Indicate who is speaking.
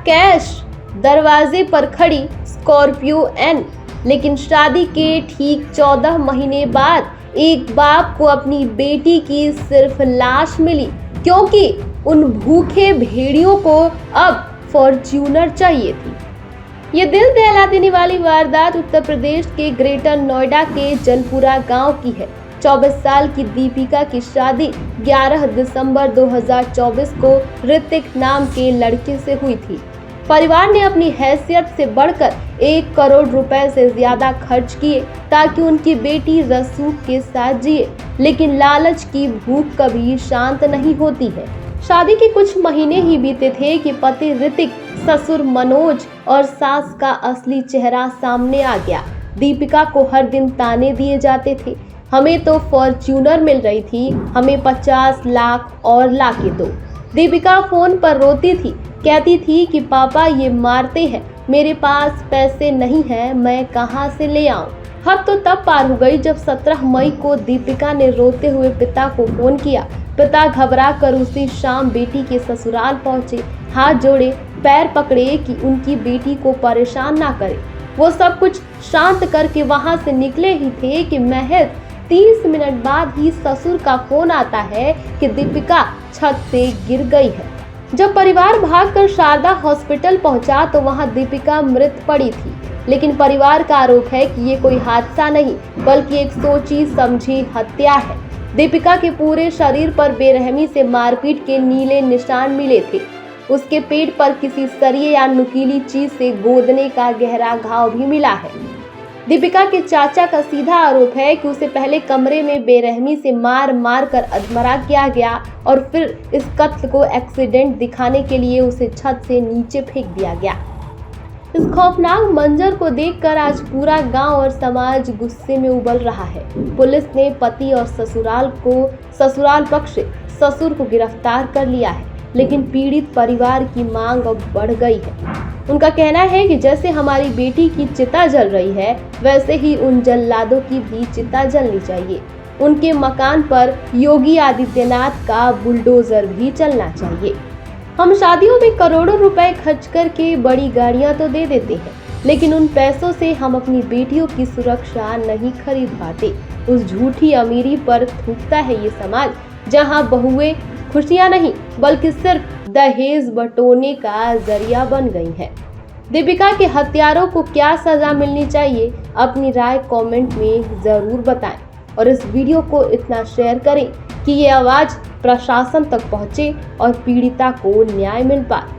Speaker 1: Cash दरवाजे पर खड़ी स्कॉर्पियो एन। लेकिन शादी के ठीक 14 महीने बाद एक बाप को अपनी बेटी की सिर्फ लाश मिली, क्योंकि उन भूखे भेड़ियों को अब फॉर्च्यूनर चाहिए थी। ये दिल दहला देने वाली वारदात उत्तर प्रदेश के ग्रेटर नोएडा के जलपुरा गांव की है। 24 साल की दीपिका की शादी 11 दिसंबर 2024 को ऋतिक नाम के लड़के से हुई थी। परिवार ने अपनी हैसियत से बढ़कर 1 करोड़ रुपए से ज्यादा खर्च किए ताकि उनकी बेटी रसूख के साथ जिए, लेकिन लालच की भूख कभी शांत नहीं होती है। शादी के कुछ महीने ही बीते थे कि पति ऋतिक, ससुर मनोज और सास का असली चेहरा सामने आ गया। दीपिका को हर दिन ताने दिए जाते थे, हमें तो फॉर्च्यूनर मिल रही थी, हमें 50 लाख और लाके दो। दीपिका फोन पर रोती थी, कहती थी कि पापा ये मारते हैं, मेरे पास पैसे नहीं हैं, मैं कहां से ले आऊं। हद तो तब पार हो गई जब 17 मई को दीपिका ने रोते हुए पिता को फोन किया। पिता घबरा कर उसी शाम बेटी के ससुराल पहुंचे, हाथ जोड़े, पैर पकड़े कि उनकी बेटी को परेशान ना करे। वो सब कुछ शांत करके वहां से निकले ही थे कि महज 30 मिनट बाद ही ससुर का फोन आता है कि दीपिका छत से गिर गई है। जब परिवार भागकर शारदा हॉस्पिटल पहुंचा तो वहां दीपिका मृत पड़ी थी, लेकिन परिवार का आरोप है कि ये कोई हादसा नहीं बल्कि एक सोची समझी हत्या है। दीपिका के पूरे शरीर पर बेरहमी से मारपीट के नीले निशान मिले थे। उसके पेट पर किसी सरिये या नुकीली चीज से गोदने का गहरा घाव भी मिला है। दीपिका के चाचा का सीधा आरोप है कि उसे पहले कमरे में बेरहमी से मार मार कर अधमरा किया गया और फिर इस कत्ल को एक्सीडेंट दिखाने के लिए उसे छत से नीचे फेंक दिया गया। इस खौफनाक मंजर को देखकर आज पूरा गांव और समाज गुस्से में उबल रहा है। पुलिस ने पति और ससुराल पक्ष से ससुर को गिरफ्तार कर लिया है, लेकिन पीड़ित परिवार की मांग अब बढ़ गई है। उनका कहना है कि जैसे हमारी बेटी की चिता जल रही है, वैसे ही उन जल्लादों की भी चिता जलनी चाहिए। उनके मकान पर योगी आदित्यनाथ का बुलडोजर भी चलना चाहिए। हम शादियों में करोड़ों रुपए खर्च करके बड़ी गाड़ियां तो दे देते हैं, लेकिन उन पैसों से हम अपनी बेटियों की सुरक्षा नहीं खरीद पाते। उस झूठी अमीरी पर थूकता है ये समाज, जहां बहुएं खुशियां नहीं बल्कि सिर्फ दहेज बटोरने का जरिया बन गई है। दीपिका के हत्यारों को क्या सजा मिलनी चाहिए, अपनी राय कमेंट में जरूर बताएं और इस वीडियो को इतना शेयर करें कि ये आवाज प्रशासन तक पहुंचे और पीड़िता को न्याय मिल पाए।